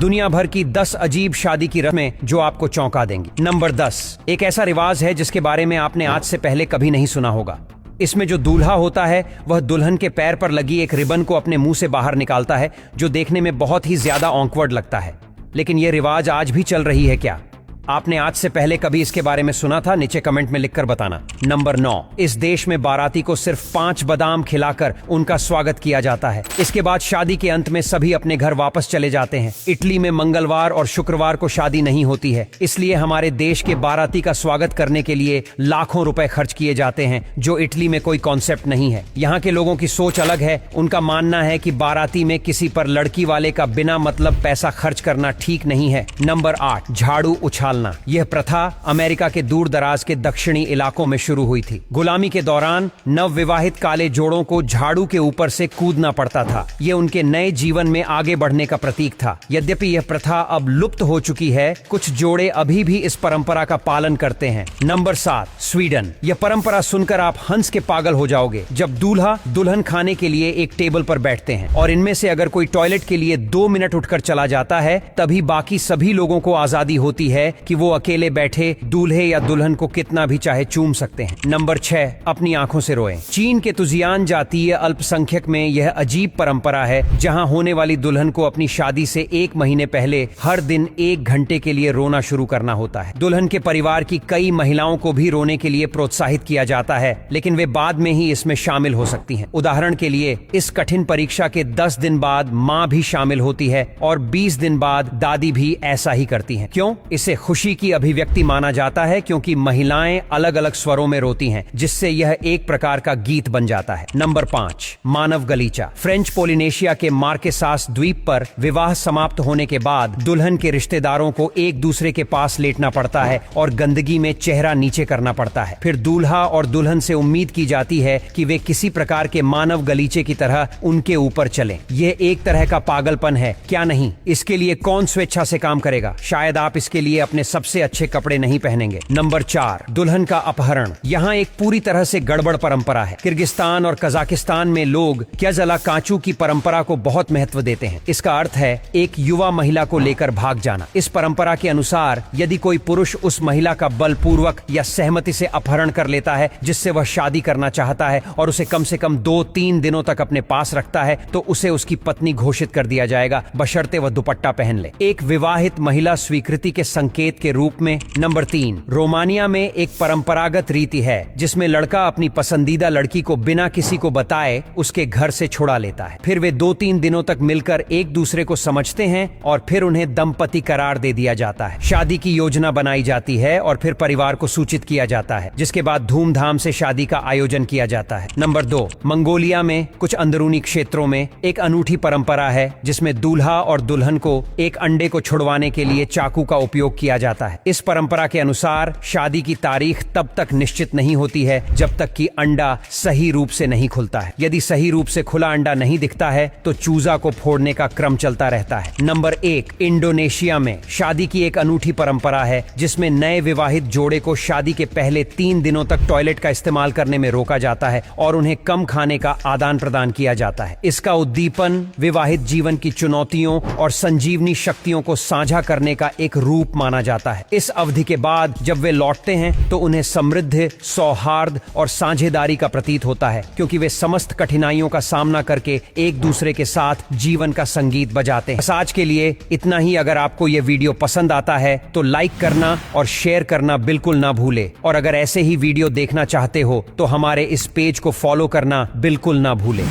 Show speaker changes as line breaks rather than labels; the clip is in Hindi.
दुनिया भर की 10 अजीब शादी की रस्में जो आपको चौंका देंगी। नंबर 10, एक ऐसा रिवाज है जिसके बारे में आपने आज से पहले कभी नहीं सुना होगा। इसमें जो दूल्हा होता है वह दुल्हन के पैर पर लगी एक रिबन को अपने मुंह से बाहर निकालता है, जो देखने में बहुत ही ज्यादा ऑकवर्ड लगता है। लेकिन यह रिवाज आज भी चल रही है क्या? आपने आज से पहले कभी इसके बारे में सुना था? नीचे कमेंट में लिखकर बताना। नंबर 9, इस देश में बाराती को सिर्फ 5 बादाम खिलाकर उनका स्वागत किया जाता है। इसके बाद शादी के अंत में सभी अपने घर वापस चले जाते हैं। इटली में मंगलवार और शुक्रवार को शादी नहीं होती है, इसलिए हमारे देश के बाराती का स्वागत करने के लिए लाखों रुपए खर्च किए जाते हैं, जो इटली में कोई कॉन्सेप्ट नहीं है। यहाँ के लोगों की सोच अलग है। उनका मानना है कि बाराती में किसी पर लड़की वाले का बिना मतलब पैसा खर्च करना ठीक नहीं है। नंबर 8, झाड़ू उछालना। यह प्रथा अमेरिका के दूर दराज के दक्षिणी इलाकों में शुरू हुई थी। गुलामी के दौरान नवविवाहित काले जोड़ों को झाड़ू के ऊपर से कूदना पड़ता था। यह उनके नए जीवन में आगे बढ़ने का प्रतीक था। यद्यपि यह प्रथा अब लुप्त हो चुकी है, कुछ जोड़े अभी भी इस परंपरा का पालन करते हैं। Number 7, Sweden. यह परंपरा सुनकर आप हंस के पागल हो जाओगे। जब दूल्हा दुल्हन खाने के लिए एक टेबल पर बैठते हैं और इनमें से अगर कोई टॉयलेट के लिए 2 मिनट उठकर चला जाता है, तभी बाकी सभी लोगों को आजादी होती है कि वो अकेले बैठे दूल्हे या दुल्हन को कितना भी चाहे चूम सकते हैं। नंबर 6, अपनी आंखों से रोएं। चीन के तुजियान जातीय अल्पसंख्यक में यह अजीब परंपरा है, जहां होने वाली दुल्हन को अपनी शादी से 1 महीने पहले हर दिन 1 घंटे के लिए रोना शुरू करना होता है। दुल्हन के परिवार की कई महिलाओं को भी रोने के लिए प्रोत्साहित किया जाता है, लेकिन वे बाद में ही इसमें शामिल हो सकती हैं। उदाहरण के लिए, इस कठिन परीक्षा के 10 दिन बाद माँ भी शामिल होती है और 20 दिन बाद दादी भी ऐसा ही करती हैं। क्यों? इसे खुशी की अभिव्यक्ति माना जाता है, क्योंकि महिलाएं अलग अलग स्वरों में रोती हैं, जिससे यह एक प्रकार का गीत बन जाता है। नंबर 5, मानव गलीचा। फ्रेंच पोलिनेशिया के मार्केसास द्वीप पर विवाह समाप्त होने के बाद दुल्हन के रिश्तेदारों को एक दूसरे के पास लेटना पड़ता है और गंदगी में चेहरा नीचे करना पड़ता है। फिर दूल्हा और दुल्हन से उम्मीद की जाती है कि वे किसी प्रकार के मानव गलीचे की तरह उनके ऊपर चलें। यह एक तरह का पागलपन है, क्या नहीं? इसके लिए कौन स्वेच्छा से काम करेगा? शायद आप इसके लिए अपने सबसे अच्छे कपड़े नहीं पहनेंगे। नंबर 4, दुल्हन का अपहरण। यहाँ एक पूरी तरह से गड़बड़ परंपरा है। किर्गिस्तान और कजाकिस्तान में लोग क्यजला कांचू की परंपरा को बहुत महत्व देते हैं। इसका अर्थ है एक युवा महिला को लेकर भाग जाना। इस परंपरा के अनुसार यदि कोई पुरुष उस महिला का बलपूर्वक या सहमति से अपहरण कर लेता है जिससे वह शादी करना चाहता है और उसे कम से कम 2-3 दिनों तक अपने पास रखता है, तो उसे उसकी पत्नी घोषित कर दिया जाएगा, बशर्ते वह दुपट्टा पहन ले। एक विवाहित महिला स्वीकृति के संकेत के रूप में। नंबर 3, रोमानिया में एक परंपरागत रीति है जिसमें लड़का अपनी पसंदीदा लड़की को बिना किसी को बताए उसके घर से छुड़ा लेता है। फिर वे 2-3 दिनों तक मिलकर एक दूसरे को समझते हैं और फिर उन्हें दंपति करार दे दिया जाता है। शादी की योजना बनाई जाती है और फिर परिवार को सूचित किया जाता है, जिसके बाद धूमधाम से शादी का आयोजन किया जाता है। नंबर 2, मंगोलिया में कुछ अंदरूनी क्षेत्रों में एक अनूठी परंपरा है जिसमें दूल्हा और दुल्हन को एक अंडे को छुड़वाने के लिए चाकू का उपयोग किया जाता है। इस परंपरा के अनुसार शादी की तारीख तब तक निश्चित नहीं होती है जब तक कि अंडा सही रूप से नहीं खुलता है। यदि सही रूप से खुला अंडा नहीं दिखता है तो चूजा को फोड़ने का क्रम चलता रहता है। नंबर 1, इंडोनेशिया में शादी की एक अनूठी परंपरा है जिसमें नए विवाहित जोड़े को शादी के पहले 3 दिनों तक टॉयलेट का इस्तेमाल करने में रोका जाता है और उन्हें कम खाने का आदान प्रदान किया जाता है। इसका उद्दीपन विवाहित जीवन की चुनौतियों और संजीवनी शक्तियों को साझा करने का एक रूप माना जाता है। इस अवधि के बाद जब वे लौटते हैं तो उन्हें समृद्धि, सौहार्द और साझेदारी का प्रतीत होता है, क्योंकि वे समस्त कठिनाइयों का सामना करके एक दूसरे के साथ जीवन का संगीत बजाते हैं। बस आज के लिए इतना ही। अगर आपको यह वीडियो पसंद आता है तो लाइक करना और शेयर करना बिल्कुल ना भूले, और अगर ऐसे ही वीडियो देखना चाहते हो तो हमारे इस पेज को फॉलो करना बिल्कुल ना भूले।